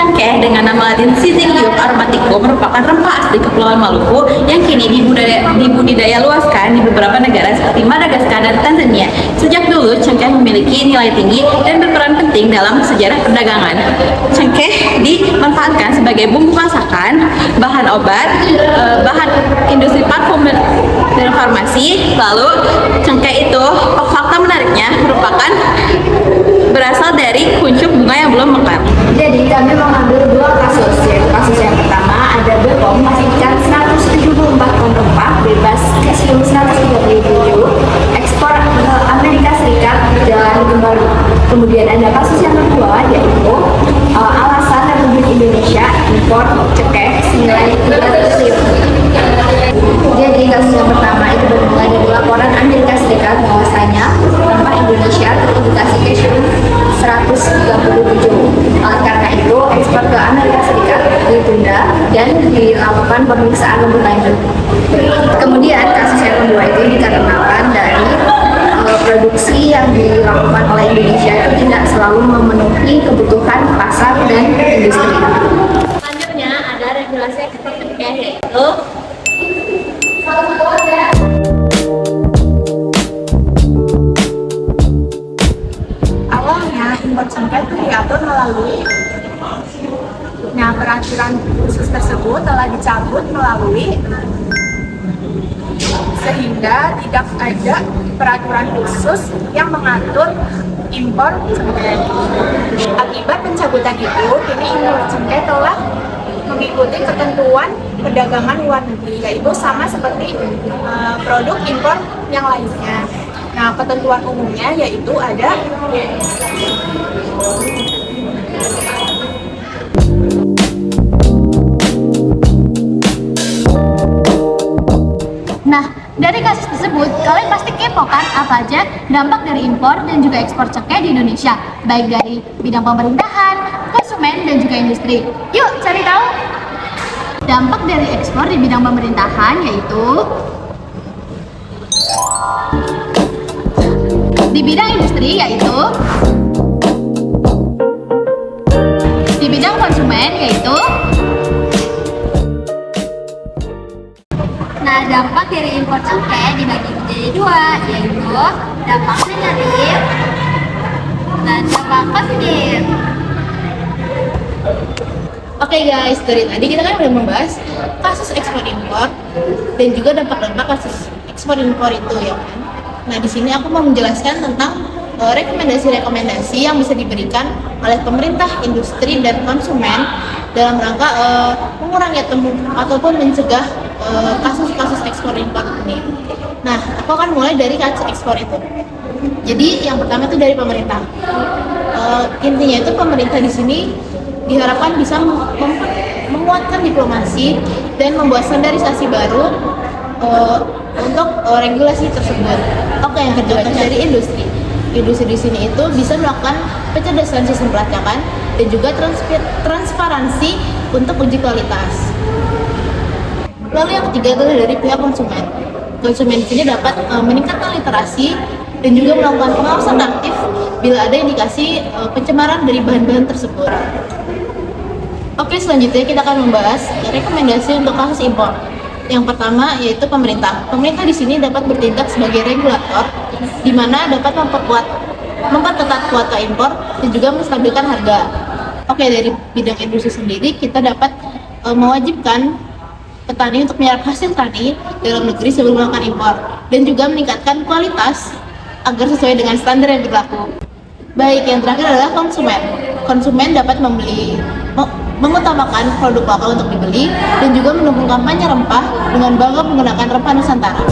Cengkeh dengan nama latin Syzygium aromaticum merupakan rempah asli Kepulauan Maluku yang kini dibudidaya luaskan di beberapa negara seperti Madagaskar dan Tanzania. Sejak dulu, cengkeh memiliki nilai tinggi dan berperan penting dalam sejarah perdagangan. Cengkeh dimanfaatkan sebagai bumbu masakan, bahan obat, bahan industri parfum dan farmasi. Lalu, cengkeh itu, fakta menariknya, merupakan berasal dari kuncup bunga yang belum mekar. Jadi kami mengambil dua kasus, yaitu kasus yang pertama ada BPOM memastikan 174 ton rempah bebas cesium 137 ekspor ke Amerika Serikat berjalan kembali. Kemudian ada kasus yang kedua yaitu alasan Republik Indonesia impor cengkeh senilai 3 triliun. Jadi kasus yang pertama itu bermula dari laporan Amerika Serikat bahwasanya rempah Indonesia terindikasi cesium 137. Oleh karena itu, ekspor ke Amerika Serikat ditunda dan dilakukan pemeriksaan lebih lanjut. Kemudian kasus yang kedua itu dikarenakan dari produksi yang dilakukan oleh Indonesia itu tidak selalu memenuhi kebutuhan pasar dan industri. Selanjutnya ada regulasi ekspor cengkeh yaitu Awalnya impor cengkeh itu diatur melalui peraturan khusus tersebut telah dicabut melalui sehingga tidak ada peraturan khusus yang mengatur impor cengkeh. Akibat pencabutan itu, kini impor cengkeh telah mengikuti ketentuan perdagangan luar negeri, yaitu sama seperti produk impor yang lainnya. Nah, ketentuan umumnya yaitu ada Nah, dari kasus tersebut, kalian pasti kepo kan apa aja dampak dari impor dan juga ekspor cengkeh di Indonesia, baik dari bidang pemerintahan, konsumen, dan juga industri. Yuk, cari tahu! Dampak dari ekspor di bidang pemerintahan yaitu di bidang industri yaitu di bidang konsumen yaitu. Nah, dampak dari impor cengkeh dibagi menjadi dua, yaitu dampak negatif dan dampak positif. Oke guys, dari tadi kita kan udah membahas kasus ekspor impor dan juga dampak-dampak kasus ekspor impor itu ya kan. Nah, di sini aku mau menjelaskan tentang rekomendasi-rekomendasi yang bisa diberikan oleh pemerintah, industri, dan konsumen dalam rangka mengurangi ataupun mencegah kasus-kasus ekspor impor ini. Nah, aku akan mulai dari kasus ekspor itu. Jadi yang pertama itu dari pemerintah. Intinya itu pemerintah di sini diharapkan bisa menguatkan diplomasi dan membuat standarisasi baru untuk regulasi tersebut. Oke, yang kedua itu dari industri. Industri di sini itu bisa melakukan pencerdasan sistem pelacakan dan juga transparansi untuk uji kualitas. Lalu yang ketiga adalah dari pihak konsumen. Konsumen di sini dapat meningkatkan literasi dan juga melakukan pengawasan aktif bila ada indikasi pencemaran dari bahan-bahan tersebut. Oke, selanjutnya kita akan membahas rekomendasi untuk kasus impor. Yang pertama yaitu pemerintah. Pemerintah di sini dapat bertindak sebagai regulator, di mana dapat memperketat kuota impor dan juga menstabilkan harga. Oke, dari bidang industri sendiri kita dapat mewajibkan petani untuk menyerap hasil tani dalam negeri sebelum melakukan impor dan juga meningkatkan kualitas agar sesuai dengan standar yang berlaku. Baik, yang terakhir adalah konsumen. Konsumen dapat mengutamakan produk lokal untuk dibeli dan juga mendukung kampanye rempah dengan bangga menggunakan rempah Nusantara.